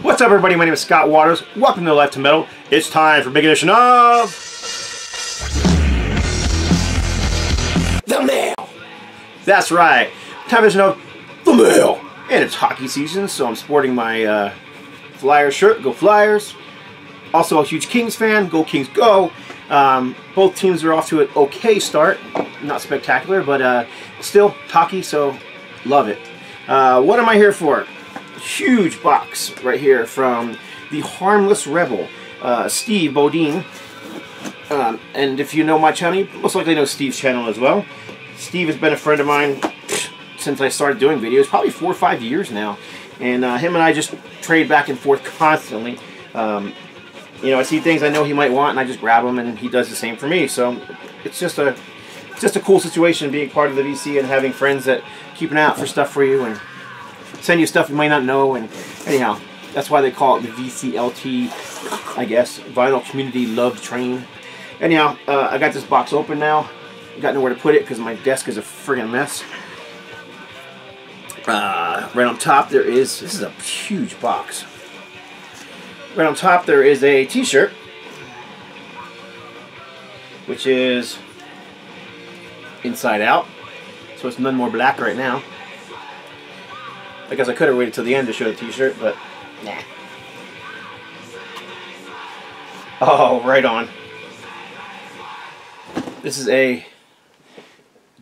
What's up, everybody? My name is Scott Waters. Welcome to No Life to Metal. It's time for a big edition of The Mail. That's right. Time edition of The Mail. And it's hockey season, so I'm sporting my Flyers shirt. Go Flyers. Also a huge Kings fan. Go Kings, go. Both teams are off to an okay start. Not spectacular, but still hockey, so love it. What am I here for? Huge box right here from the Harmless Rebel, Steve Bodine. And if you know my channel, you most likely know Steve's channel as well. Steve has been a friend of mine since I started doing videos, probably 4 or 5 years now. And him and I just trade back and forth constantly. You know, I see things I know he might want, and I just grab them, and he does the same for me. So it's just a cool situation being part of the VC and having friends that keep an eye out for stuff for you and send you stuff you might not know. And anyhow, that's why they call it the VCLT, I guess, Vinyl Community Love Train. Anyhow, I got this box open now. Got nowhere to put it because my desk is a friggin' mess. Right on top there is, this is a huge box. Right on top there is a t-shirt, which is inside out, so it's none more black right now. I guess I could have waited till the end to show the t-shirt, but nah. Oh, right on. This is a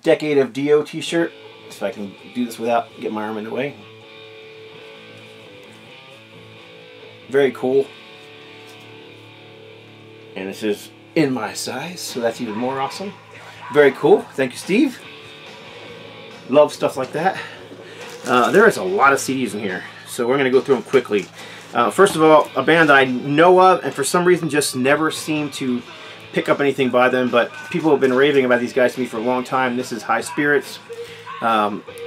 Decade of Dio t-shirt. If I can do this without getting my arm in the way. Very cool. And this is in my size, so that's even more awesome. Very cool. Thank you, Steve. Love stuff like that. There is a lot of CDs in here, so we're going to go through them quickly. First of all, a band that I know of and for some reason just never seem to pick up anything by them, but people have been raving about these guys to me for a long time. This is High Spirits.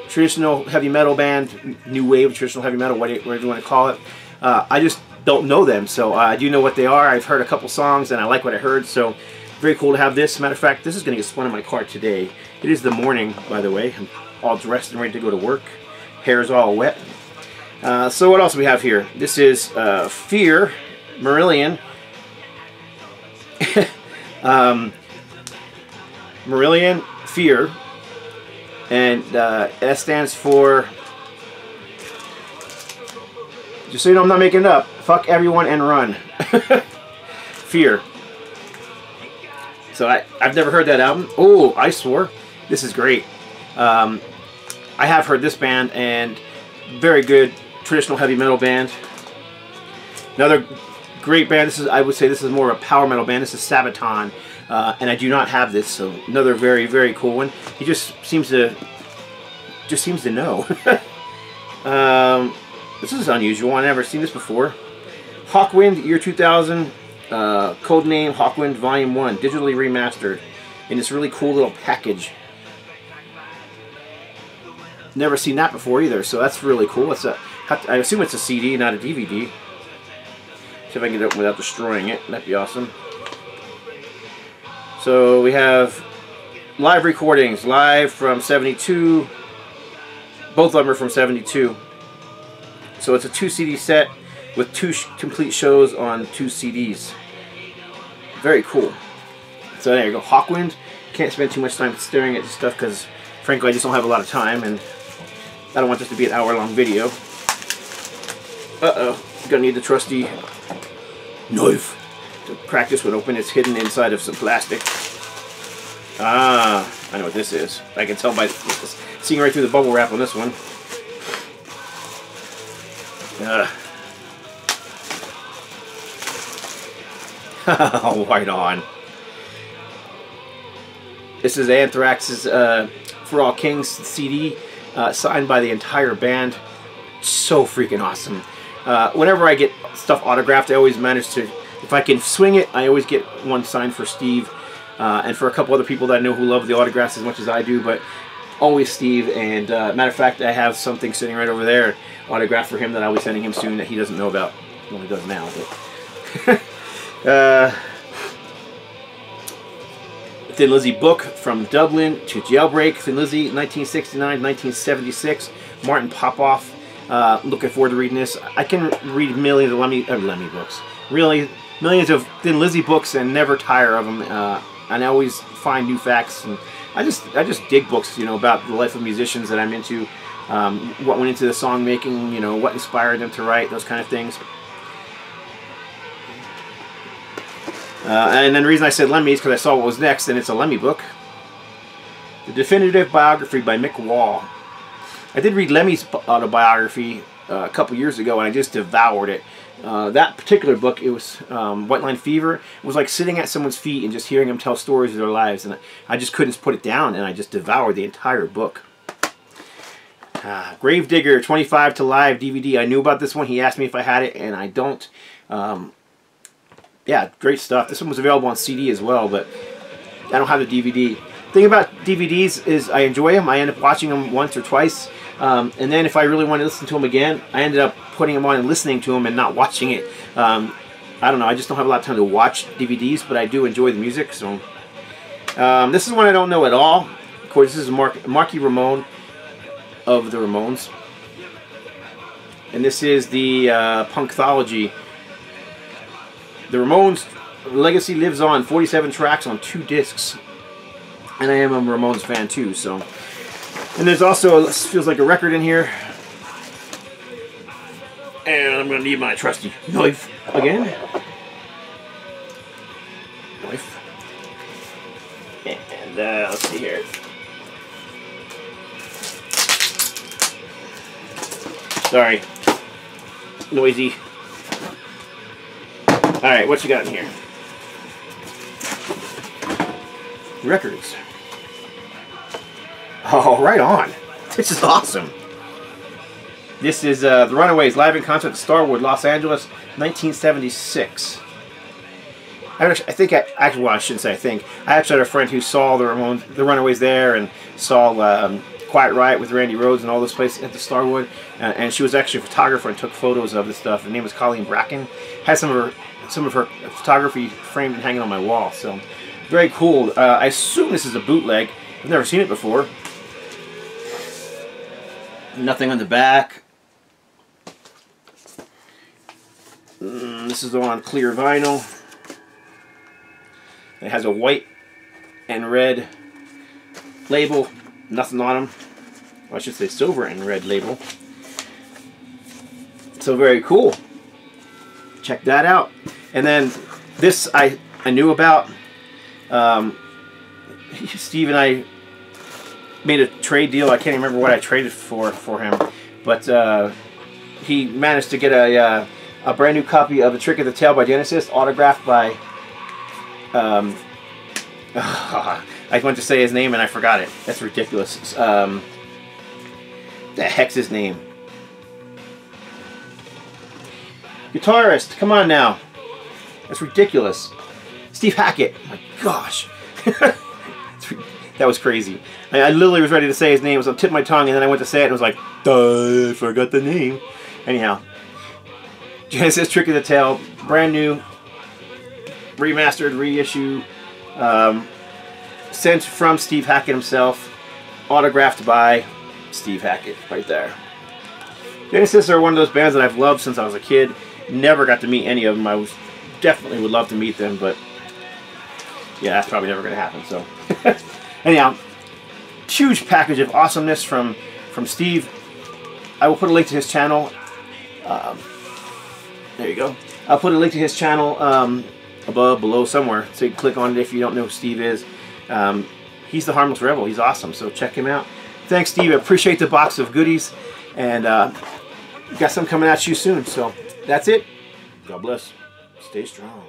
Traditional heavy metal band, new wave traditional heavy metal, whatever you want to call it. I just don't know them, so I do know what they are. I've heard a couple songs and I like what I heard, so very cool to have this. Matter of fact, this is going to get spun in my car today. It is the morning, by the way. I'm all dressed and ready to go to work. Hair's all wet. So what else do we have here? This is Fear, Marillion. Marillion, Fear. And S stands for, just so you know I'm not making it up, fuck everyone and run. Fear. So I've never heard that album. Oh, I swore. This is great. I have heard this band, and very good traditional heavy metal band. Another great band. This is, I would say this is more of a power metal band. This is Sabaton. And I do not have this, so another very, very cool one. He just seems to know. This is unusual. I've never seen this before. Hawkwind, year 2000, codename Hawkwind Volume 1, digitally remastered in this really cool little package. Never seen that before either, so that's really cool. It's I assume it's a CD, not a DVD. See if I can get it open without destroying it. That'd be awesome. So we have live recordings, live from 72. Both of them are from 72. So it's a 2 CD set with 2 complete shows on 2 CDs. Very cool. So there you go, Hawkwind. Can't spend too much time staring at this stuff because, frankly, I just don't have a lot of time, and I don't want this to be an hour-long video. Uh-oh, gonna need the trusty knife to crack this one open. It's hidden inside of some plastic. Ah, I know what this is. I can tell by seeing right through the bubble wrap on this one. Right on. This is Anthrax's For All Kings CD, signed by the entire band. So freaking awesome. Whenever I get stuff autographed, I always manage to, if I can swing it, I always get one signed for Steve and for a couple other people that I know who love the autographs as much as I do, but always Steve. And matter of fact, I have something sitting right over there, autographed for him, that I'll be sending him soon that he doesn't know about. Well, he does now. But Thin Lizzy book, From Dublin to Jailbreak, Thin Lizzy, 1969-1976. Martin Popoff Looking forward to reading this. I can read millions of Lemmy books. Really, millions of Thin Lizzy books and never tire of them. And I always find new facts. And I just dig books, you know, about the life of musicians that I'm into. What went into the song making, you know, what inspired them to write, those kind of things. And then the reason I said Lemmy is because I saw what was next, and it's a Lemmy book. The Definitive Biography by Mick Wall. I did read Lemmy's autobiography a couple years ago, and I just devoured it. That particular book, it was White Line Fever. It was like sitting at someone's feet and just hearing them tell stories of their lives, and I just couldn't put it down, and I just devoured the entire book. Gravedigger 25 to Live DVD. I knew about this one. He asked me if I had it, and I don't. Yeah, great stuff. This one was available on CD as well, but I don't have the DVD. Thing about DVDs is I enjoy them. I end up watching them once or twice, and then if I really want to listen to them again, I ended up putting them on and listening to them and not watching it. I don't know. I just don't have a lot of time to watch DVDs, but I do enjoy the music. So this is one I don't know at all. Of course, this is Marky Ramone of the Ramones, and this is the Punkthology. The Ramones legacy lives on. 47 tracks on 2 discs. And I am a Ramones fan too, so. And there's also, this feels like a record in here. And I'm going to need my trusty knife again. Knife. And let's see here. Sorry. Noisy. Alright, what you got in here? Records. Oh, right on. This is awesome. This is the Runaways live in concert at Starwood, Los Angeles, 1976. I think, actually, well, I shouldn't say I think. I actually had a friend who saw the Runaways there and saw Quiet Riot with Randy Rhoads and all those places at the Starwood. And she was actually a photographer and took photos of this stuff. Her name was Colleen Bracken. Had some of her photography framed and hanging on my wall. So very cool. I assume this is a bootleg. I've never seen it before. Nothing on the back. This is on clear vinyl. It has a white and red label. Nothing on them. Well, I should say silver and red label. So very cool. Check that out. And then this I knew about. Steve and I made a trade deal. I can't remember what I traded for him, but he managed to get a brand new copy of The Trick of the Tail by Genesis, autographed by I went to say his name and I forgot it. That's ridiculous. The heck's his name? Guitarist, come on now. That's ridiculous. Steve Hackett. Oh my gosh. That was crazy. I literally was ready to say his name. I was on the tip of my tongue, and then I went to say it, and it was like, duh, I forgot the name. Anyhow. Genesis Trick of the Tail. Brand new. Remastered, reissue. Sent from Steve Hackett himself. Autographed by Steve Hackett. Right there. Genesis are one of those bands that I've loved since I was a kid. Never got to meet any of them. I definitely would love to meet them, but yeah, that's probably never going to happen. So, anyhow, huge package of awesomeness from Steve. I will put a link to his channel. There you go. I'll put a link to his channel above, below, somewhere, so you can click on it if you don't know who Steve is. He's the Harmless Rebel. He's awesome, so check him out. Thanks, Steve. I appreciate the box of goodies, and got some coming at you soon. So that's it. God bless. Stay strong.